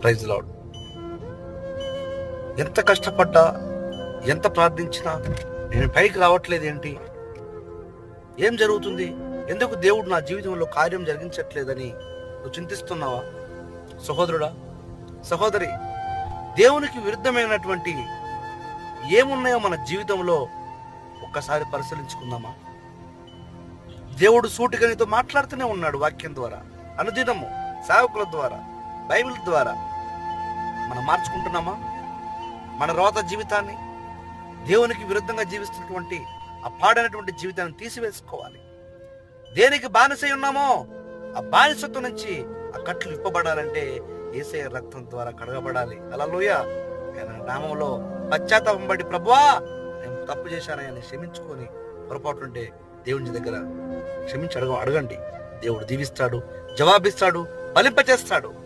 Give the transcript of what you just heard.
Praise lord. ఎంత కష్టపడ్డా, ఎంత ప్రార్థించినా నేను పైకి రావట్లేదు ఏంటి, ఏం జరుగుతుంది, ఎందుకు దేవుడు నా జీవితంలో కార్యం జరిగించట్లేదని నువ్వు చింతిస్తున్నావా? సహోదరుడా, సహోదరి, దేవునికి విరుద్ధమైనటువంటి ఏమున్నాయో మన జీవితంలో ఒక్కసారి పరిశీలించుకుందామా? దేవుడు సూటిగా నీతో మాట్లాడుతూనే ఉన్నాడు వాక్యం ద్వారా, అనుదినము సేవకుల ద్వారా, బైబిల్ ద్వారా. మనం మార్చుకుంటున్నామా మన రోత జీవితాన్ని? దేవునికి విరుద్ధంగా జీవిస్తున్నటువంటి ఆ పాడైనటువంటి జీవితాన్ని తీసివేసుకోవాలి. దేనికి బానిసై ఉన్నామో ఆ బానిసత్వం నుంచి ఆ కట్లు విప్పబడాలంటే యేసయ్య రక్తం ద్వారా కడగబడాలి. హల్లెలూయా. ఆయన నామంలో పశ్చాత్తాపంబడి, ప్రభువా నేను తప్పు చేశానని క్షమించుకొని, పొరపాటుంటే దేవుని దగ్గర క్షమించి అడగండి. దేవుడు దీవిస్తాడు, జవాబిస్తాడు, ఫలింపచేస్తాడు.